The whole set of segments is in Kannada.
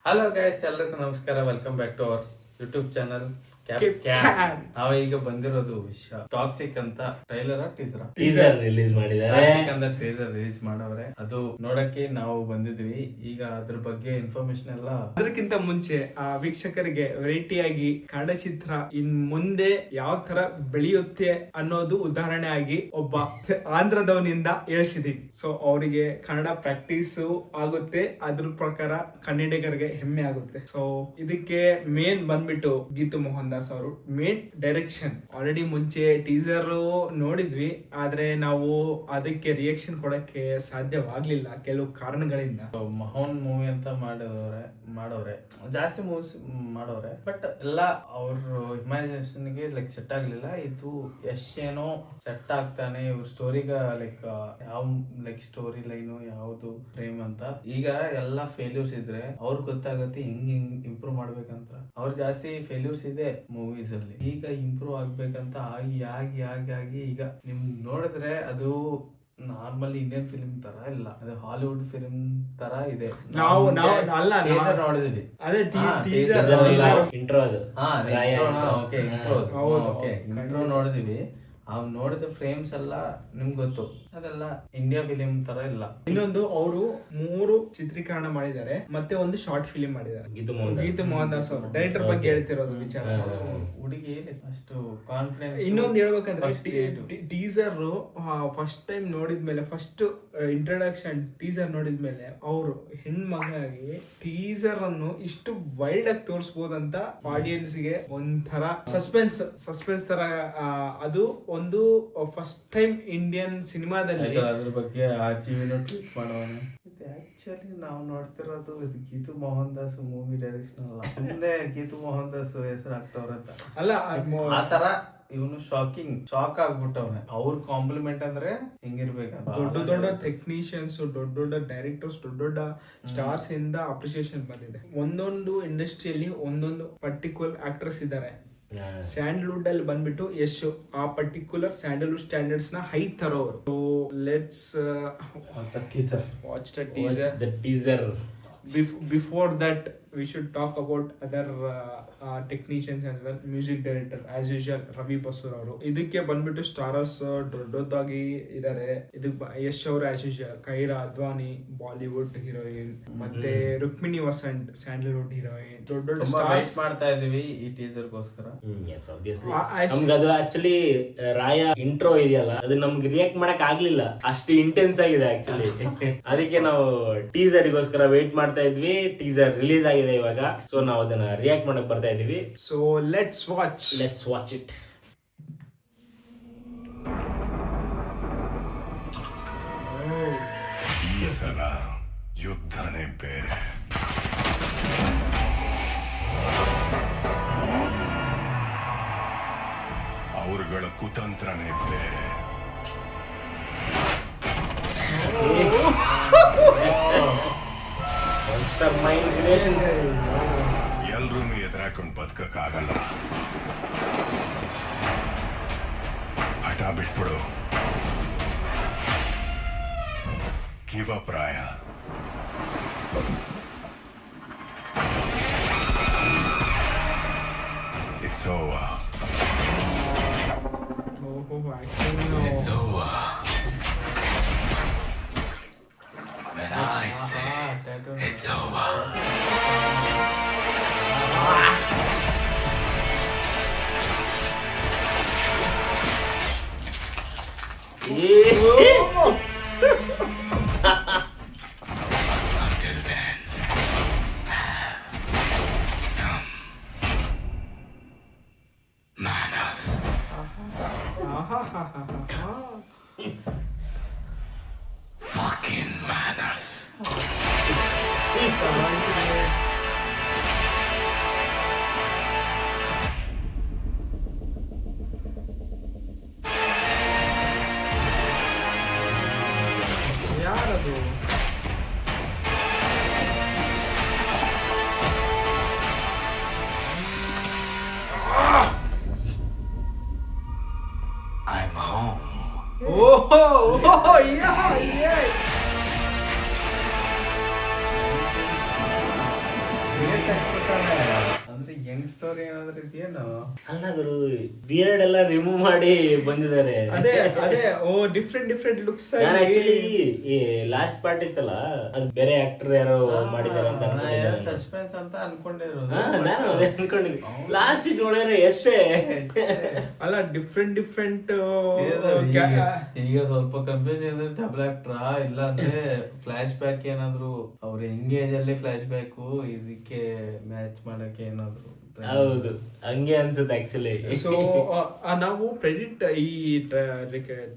ಹಲೋ ಗೈಸ್, ಎಲ್ರಿಗೂ ನಮಸ್ಕಾರ. Welcome back to our YouTube channel. ನಾವು ಈಗ ಬಂದಿರೋದು ವಿಷಯ ಟಾಕ್ಸಿಕ್ ಅಂತ ಟೀಸರ್ ರಿಲೀಸ್ ಮಾಡಿದ್ದಾರೆ. ಟೀಸರ್ ರಿಲೀಸ್ ಮಾಡವ್ರೆ, ಅದು ನೋಡಕ್ಕೆ ನಾವು ಬಂದಿದ್ವಿ. ಈಗ ಅದ್ರ ಬಗ್ಗೆ ಇನ್ಫಾರ್ಮೇಶನ್ ಎಲ್ಲ ಅದಕ್ಕಿಂತ ಮುಂಚೆ ಆ ವೀಕ್ಷಕರಿಗೆ ವೆರೈಟಿ ಆಗಿ ಕನ್ನಡ ಚಿತ್ರ ಇನ್ ಮುಂದೆ ಯಾವ ತರ ಬೆಳೆಯುತ್ತೆ ಅನ್ನೋದು ಉದಾಹರಣೆ ಆಗಿ ಒಬ್ಬ ಆಂಧ್ರದವನಿಂದ ಹೇಳ್ಸಿದೀವಿ. ಸೊ ಅವರಿಗೆ ಕನ್ನಡ ಪ್ರಾಕ್ಟೀಸ್ ಆಗುತ್ತೆ, ಅದ್ರ ಪ್ರಕಾರ ಕನ್ನಡಿಗರಿಗೆ ಹೆಮ್ಮೆ ಆಗುತ್ತೆ. ಸೊ ಇದಕ್ಕೆ ಮೇನ್ ಬಂದ್ಬಿಟ್ಟು ಗೀತು ಮೋಹನ್ ದಾಸ್ ಅವರು ಮೇನ್ ಡೈರೆಕ್ಷನ್. ಆಲ್ರೆಡಿ ಮುಂಚೆ ಟೀಸರ್ ನೋಡಿದ್ವಿ, ಆದ್ರೆ ನಾವು ಅದಕ್ಕೆ ರಿಯಾಕ್ಷನ್ ಕೊಡಕ್ಕೆ ಸಾಧ್ಯವಾಗ್ಲಿಲ್ಲ ಕೆಲವು ಕಾರಣಗಳಿಂದ. ಮೋಹನ್ ಮೂವಿ ಅಂತ ಮಾಡೋರೆ ಜಾಸ್ತಿ ಮೂವೀಸ್ ಮಾಡೋರೆ, ಬಟ್ ಎಲ್ಲ ಅವ್ರ ಇಮ್ಯಾಜಿನೇಷನ್ ಗೆ ಲೈಕ್ ಸೆಟ್ ಆಗ್ಲಿಲ್ಲ. ಇದು ಯಶ್ ಏನೋ ಸೆಟ್ ಆಗ್ತಾನೆ ಇವ್ರ ಸ್ಟೋರಿಗ, ಲೈಕ್ ಯಾವ ಲೈಕ್ ಸ್ಟೋರಿ ಲೈನು ಯಾವ್ದು ಫ್ರೇಮ್ ಅಂತ. ಈಗ ಎಲ್ಲಾ ಫೇಲ್ಯೂರ್ಸ್ ಇದ್ರೆ ಅವ್ರಿಗೆ ಗೊತ್ತಾಗತ್ತೆ ಹಿಂಗ್ ಇಂಪ್ರೂವ್ ಮಾಡ್ಬೇಕಂತ. ಅವ್ರ ಜಾಸ್ತಿ ಫೇಲ್ಯೂರ್ಸ್ ಇದೆ ಮೂವೀಸ್ ಅಲ್ಲಿ, ಈಗ ಇಂಪ್ರೂವ್ ಆಗ್ಬೇಕಂತ ಆಗಿ ಆಗಿ ಆಗಿ ಆಗಿ ಈಗ ನಿಮ್ ನೋಡಿದ್ರೆ ಅದು ನಾರ್ಮಲ್ ಇಂಡಿಯನ್ ಫಿಲ್ಮ್ ತರ ಇಲ್ಲ, ಅದು ಹಾಲಿವುಡ್ ಫಿಲ್ಮ್ ತರ ಇದೆ. ನಾವು ನೋಡಿದ್ವಿ, ಅದೇ ಇಂಟ್ರೋ ನೋಡಿದ್ವಿ. ನೋಡಿದ ಫ್ರೇಮ್ಸ್ ಎಲ್ಲ ನಿಮ್ಗೆ ಗೊತ್ತು, ಅದೆಲ್ಲ ಇಂಡಿಯಾ ಫಿಲಿಂ ತರ ಇಲ್ಲ. ಇನ್ನೊಂದು ಅವರು 3 ಚಿತ್ರೀಕರಣ ಮಾಡಿದ್ದಾರೆ, ಮತ್ತೆ ಒಂದು ಶಾರ್ಟ್ ಫಿಲಿಂ ಮಾಡಿದ್ದಾರೆ. ಗೀತು ಮೋಹನ್ ದಾಸ್ ಅವರು ಡೈರೆಕ್ಟರ್ ಬಗ್ಗೆ ಹೇಳ್ತಿರೋದು ವಿಚಾರ. ಹುಡುಗಿ ಅಷ್ಟು ಕಾನ್ಫಿಡೆನ್ಸ್. ಇನ್ನೊಂದು ಹೇಳ್ಬೇಕಂದ್ರೆ ಟೀಸರ್ ಫಸ್ಟ್ ಟೈಮ್ ನೋಡಿದ್ಮೇಲೆ, ಫಸ್ಟ್ ಇಂಟ್ರೊಡಕ್ಷನ್ ಟೀಸರ್ ನೋಡಿದ್ಮೇಲೆ ಅವರು ಹೆಣ್ಮಗಾಗಿ ಟೀಸರ್ ಅನ್ನು ಇಷ್ಟು ವೈಲ್ಡ್ ಆಗಿ ತೋರಿಸಬಹುದಂತ ಆಡಿಯನ್ಸ್ ಗೆ ಒಂಥರ ಸಸ್ಪೆನ್ಸ್ ತರ. ಅದು ಒಂದು ಫಸ್ಟ್ ಟೈಮ್ ಇಂಡಿಯನ್ ಸಿನಿಮಾದಲ್ಲಿ ಅದ್ರ ಬಗ್ಗೆ ಟ್ವೀಟ್ ಮಾಡೋಣ. ಇದು ಆಕ್ಚುಲಿ ನಾವು ನೋಡ್ತಿರೋದು ಇದು ಗೀತು ಮೋಹನ್ ದಾಸ್ ಮೂವಿ ಡೈರೆಕ್ಷನ್ ಅಲ್ಲ, ಮುಂದೆ ಗೀತು ಮೋಹನ್ ದಾಸ್ ಹೆಸರು ಆಗ್ತವ್ರಂತ ಅಲ್ಲ. ಆತರ ಇವನು ಶಾಕ್ ಆಗ್ಬಿಟ್ಟವ್ನೆ. ಅವ್ರ ಕಾಂಪ್ಲಿಮೆಂಟ್ ಅಂದ್ರೆ ಹೆಂಗಿರ್ಬೇಕಂತ ದೊಡ್ಡ ಟೆಕ್ನಿಷಿಯನ್ಸ್, ದೊಡ್ಡ ಡೈರೆಕ್ಟರ್ಸ್, ದೊಡ್ಡ ಸ್ಟಾರ್ಸ್ ಇಂದ ಅಪ್ರಿಸಿಯೇಷನ್ ಬಂದಿದೆ. ಒಂದೊಂದು ಇಂಡಸ್ಟ್ರಿಯಲ್ಲಿ ಒಂದೊಂದು ಪರ್ಟಿಕ್ಯುಲರ್ ಆಕ್ಟರ್ಸ್ ಇದ್ದಾರೆ. ಸ್ಯಾಂಡಲ್ವುಡ್ ಅಲ್ಲಿ ಬಂದ್ಬಿಟ್ಟು ಯಶ್ ಆ ಪರ್ಟಿಕ್ಯುಲರ್ ಸ್ಯಾಂಡಲ್ವುಡ್ ಸ್ಟ್ಯಾಂಡರ್ಡ್ಸ್ ನ ಹೈ ತರೋರು. So let's watch the teaser. Before that we should talk about other technicians as well. Music director as usual Ravi Basrur ಅವರು. ಇದಕ್ಕೆ ಬಂದ್ಬಿಟ್ಟು ಸ್ಟಾರರ್ಸ್ ದೊಡ್ಡದಾಗಿ ಇದಾರೆ. ಇದಕ್ಕೆ ಯಶ್ ಅವರು as usual, Kaira Advani Bollywood heroine, ಮತ್ತೆ ರುಕ್ಮಿಣಿ ವಸಂತ್ ಸ್ಯಾಂಡಲ್ವುಡ್ ಹೀರೋಯಿನ್. ದೊಡ್ಡ ಸ್ಟಾರ್ಸ್ ಮಾಡ್ತಾ ಇದೀವಿ ಈ ಟೀಸರ್ ಗೋಸ್ಕರ. ನಮ್ಗೆ ಅದು ಆಕ್ಚುಲಿ ರಾಯ ಇಂಟ್ರೋ ಇದೆಯಲ್ಲ, ಅದು ನಮ್ಗೆ ರಿಯಾಕ್ಟ್ ಮಾಡಕ್ ಆಗ್ಲಿಲ್ಲ, ಅಷ್ಟು ಇಂಟೆನ್ಸ್ ಆಗಿದೆ ಆಕ್ಚುಲಿ. ಅದಕ್ಕೆ ನಾವು ಟೀಸರ್ ಗೋಸ್ಕರ ವೇಟ್ ಮಾಡ್ತಾ ಇದ್ವಿ. ಟೀಸರ್ ರಿಲೀಸ್ ಆಗಿದೆ ಇವಾಗ, ಸೊ ನಾವು ಅದನ್ನ ರಿಯಾಕ್ಟ್ ಮಾಡಕ್ ಬರ್ತಾ ಇದೀವಿ. So let's watch it. ಈ ಸಲ ಯುದ್ಧನೇ ಬೇರೆ. ಅವರುಗಳ ಕುತಂತ್ರನೇ ಬೇರೆ. ಎಲ್ರೂ ಎದುರಾಕೊಂಡು ಬದುಕಕ್ಕಾಗಲ್ಲ. ಹಠ ಬಿಟ್ಬಿಡು, give up Raya. It's over. It's over. When I say it's over. Until then, have some manners. Fucking manners. ಯಾರದು? I'm home. Oh, yeah. ಅಂದ್ರೆ ಯಂಗ್ ಸ್ಟೋರಿ ಏನಾದ್ರು ಇದೆಯೇನು? ಅಲ್ಲ ಗುರು, ಬಿಯರ್ಡ್ ಎಲ್ಲ ರಿಮೂವ್ ಮಾಡಿ ಬಂದಿದ್ದಾರೆ. ಅದೇ ಅದೇ ಓ ಡಿಫ್ರೆಂಟ್ ಲುಕ್ಸ್ ನಾನು ಆಕ್ಚುಲಿ ಈ ಲಾಸ್ಟ್ ಪಾರ್ಟ್ ಇತ್ತಲ್ಲ, ಅದು ಬೇರೆ ಆಕ್ಟರ್ ಯಾರೋ ಮಾಡಿದ್ದಾರೆ ಅಂತ ಅನ್ಕೊಂಡಿದ್ದೆ. ಸಸ್ಪೆನ್ಸ್ ಅಂತ ಅನ್ಕೊಂಡಿರೋದು. ನಾನು ಅದೇ ಅನ್ಕೊಂಡಿದ್ದೆ. ಲಾಸ್ಟ್ ನೋಡಿದ್ರೆ ಎಷ್ಟೇ ಅಲ್ಲ ಡಿಫ್ರೆಂಟ್ ಈಗ ಸ್ವಲ್ಪ ಕನ್ಫ್ಯೂಷನ್ ಇದೆ, ಡಬಲ್ ಆಕ್ಟ್ರಾ ಇಲ್ಲ ಅಂದ್ರೆ ಫ್ಲಾಶ್ ಬ್ಯಾಕ್ ಏನಾದ್ರು ಅವ್ರ ಎಂಗೇಜ್ ಅಲ್ಲಿ ಫ್ಲಾಶ್ ಬ್ಯಾಕ್ ಇದಕ್ಕೆ ಮ್ಯಾಚ್ ಮಾಡಕ್ಕೆ ಏನಾದ್ರು. ಹೌದು, ಹಂಗೆ ಅನ್ಸುತ್ತೆ ಆಕ್ಚುಲಿ. ಸೊ ನಾವು ಪ್ರೆಡಿಕ್ಟ್ ಈ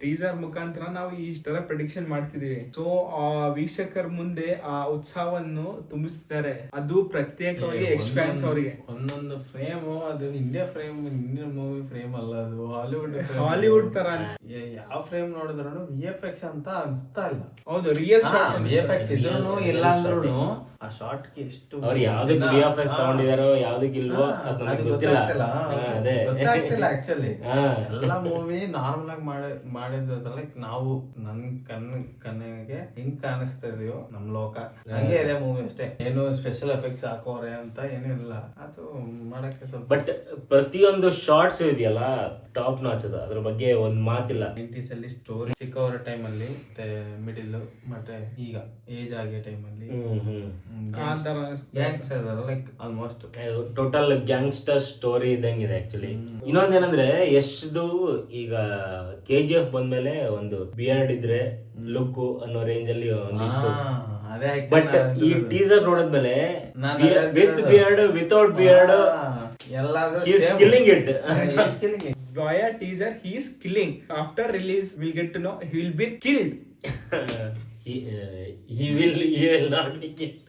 ಟೀಸರ್ ಮುಖಾಂತರ ನಾವು ಈ ತರ ಪ್ರೆಡಿಕ್ಷನ್ ಮಾಡ್ತಿದೀವಿ. ಸೊ ಆ ವೀಕ್ಷಕರ ಮುಂದೆ ಆ ಉತ್ಸಾಹವನ್ನು ತುಂಬಿಸ್ತಾರೆ. ಅದು ಪ್ರತ್ಯೇಕವಾಗಿ ಎಕ್ಸ್ಪ್ಯಾನ್ಸ್ ಅವರಿಗೆ ಒಂದೊಂದು ಫ್ರೇಮ್ ಅದು ಇಂಡಿಯನ್ ಮೂವಿ ಫ್ರೇಮ್ ಅಲ್ಲ, ಅದು ಹಾಲಿವುಡ್ ತರ ಯಾವ ಫ್ರೇಮ್ ನೋಡಿದ್ರು VFX ಅಂತ ಅನ್ಸ್ತಾ ಇಲ್ಲ. ಹೌದು, ರಿಯಲ್ VFX ಇದ್ರೂ ಇಲ್ಲ ಅಂದ್ರೂ ಆ ಶಾರ್ಟ್ ಗೆ ಎಷ್ಟು ಅವ್ರು ಯಾವ್ದಕ್ಕೆ VFX ತಗೊಂಡಿದಾರೋ ಯಾವ್ದಕ್ಕೆ ಇಲ್ವೋ ಅದು ನಮ್ಗೆ ಗೊತ್ತಿಲ್ಲ. ಅದೇ ಗೊತ್ತಾಗ್ತಿಲ್ಲ ಆಕ್ಚುಲಿ. ಎಲ್ಲ ಮೂವಿ ನಾರ್ಮಲ್ ಆಗಿ ಮಾಡಿದ್ರಲ್ಲ, ನಾವು ನನ್ ಕಣ್ಣಿಗೆ ಹಿಂಗ್ ಕಾಣಿಸ್ತಾ ಇದೀವೋ ನಮ್ ಲೋಕ ಹಂಗೆ ಇದೆ ಮೂವಿ ಅಷ್ಟೇ. ಏನು ಸ್ಪೆಷಲ್ ಎಫೆಕ್ಟ್ಸ್ ಹಾಕೋರೆ ಅಂತ ಏನೂ ಇಲ್ಲ. ಅದು ಮಾಡಕ್ಕೆ ಸ್ವಲ್ಪ ಬಟ್ ಪ್ರತಿಯೊಂದು ಶಾರ್ಟ್ಸ್ ಇದೆಯಲ್ಲ ಟಾಪ್ ನಾಚ್ ಅದು, ಅದ್ರ ಬಗ್ಗೆ ಒಂದ್ ಮಾತಿಲ್ಲ. 90s ಅಲ್ಲಿ ಸ್ಟೋರಿ ಚಿಕ್ಕವರ ಟೈಮ್ ಅಲ್ಲಿ ಮತ್ತೆ ಮಿಡಿಲ್ ಮತ್ತೆ ಈಗ ಏಜ್ ಆಗೋ ಟೈಮ್ ಅಲ್ಲಿ gangster like almost total gangster story ಇದ್ದಂಗಿದೆ ಆಕ್ಚುಲಿ. ಇನ್ನೊಂದೇನಂದ್ರೆ ಎಷ್ಟದು ಈಗ KGF ಬಂದ್ಮೇಲೆ ಒಂದು ಬಿಯರ್ಡ್ ಇದ್ರೆ ಲುಕ್ ಅನ್ನೋ ರೇಂಜ್ ಅಲ್ಲಿ ಒಂದಿತ್ತು. ಅದೇ ಬಟ್ ಈ ಟೀಸರ್ ನೋಡಿದ್ಮೇಲೆ with beard without beard killing it. via teaser he is killing. After release we'll get to know he will be killed. he will not be killed.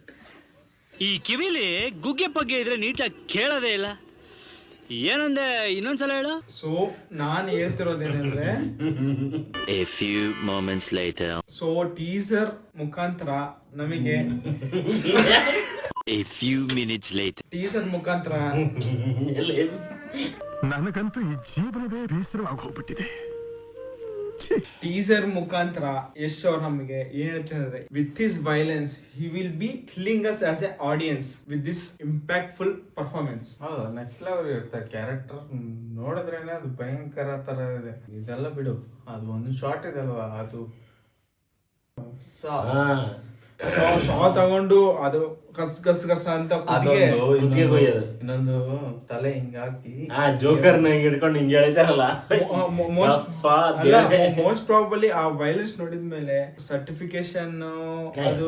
ಈ ಕಿವಿಲಿ ಗುಗ್ಗೆ ಪಗ್ಗೆ ಇದ್ರೆ ನೀಟಾಗಿ ಕೇಳೋದೇ ಇಲ್ಲ. ಏನಂದೆ ಇನ್ನೊಂದ್ಸಲ ಹೇಳು. ಸೊ ನಾನು ಹೇಳ್ತಿರೋದೇನಂದ್ರೆ A few moments later. So teaser ಮುಖಾಂತರ ನಮಗೆ A few minutes later. Teaser ಮುಖಾಂತರ ನನಗಂತೂ ಈ ಜೀವನವೇ ಬೇಸರವಾಗಿ ಹೋಗ್ಬಿಟ್ಟಿದೆ. ಟೀಸರ್ ಮುಖಾಂತರ ಯಶ್ ಅವ್ರು ನಮಗೆ ಏನ್ ಹೇಳ್ತಿದ್ದಾರೆ, with his violence he will be killing us as A audience with this impactful performance. ಹೌದು, ನೆಕ್ಸ್ಟ್ ಲೆವೆಲ್ ಇರ್ತಾರೆ. ಕ್ಯಾರೆಕ್ಟರ್ ನೋಡಿದ್ರೇನೆ ಅದು ಭಯಂಕರ ತರ ಇದೆ. ಇದೆಲ್ಲ ಬಿಡು, ಅದು ಒಂದು ಶಾರ್ಟ್ ಇದಲ್ವಾ, ಅದು ಶಾ ತಗೊಂಡು ಅದು ಗಸ್ ಗಸ್ ಗಸ್ ಅಂತ ಇನ್ನೊಂದು ತಲೆ ಹಿಂಗಾಕಿ ಜೋಕರ್ ನ ಹಿಡ್ಕೊಂಡು ಹಿಂಗೆ ಹೇಳ್ತಾರಲ್ಲ. ಮೋಸ್ಟ್ ಪ್ರಾಬಲಿ ಆ ವೈಲೆನ್ಸ್ ನೋಡಿದ್ಮೇಲೆ ಸರ್ಟಿಫಿಕೇಶನ್ ಅದು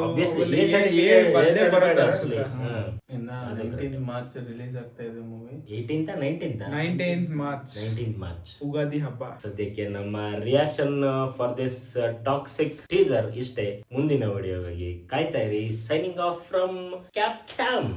ಇನ್ನ 19 ಮಾರ್ಚ್ ರಿಲೀಸ್ ಆಗ್ತಾ ಇದೆ ಮೂವಿ. 19th ಮಾರ್ಚ್ ಉಗಾದಿ ಹಬ್ಬ. ಸದ್ಯಕ್ಕೆ ನಮ್ಮ reaction for this toxic teaser ಇಷ್ಟೇ. ಮುಂದಿನ ವಿಡಿಯೋಗಾಗಿ ಕಾಯ್ತಾ ಇರಿ. Signing off from cap cam.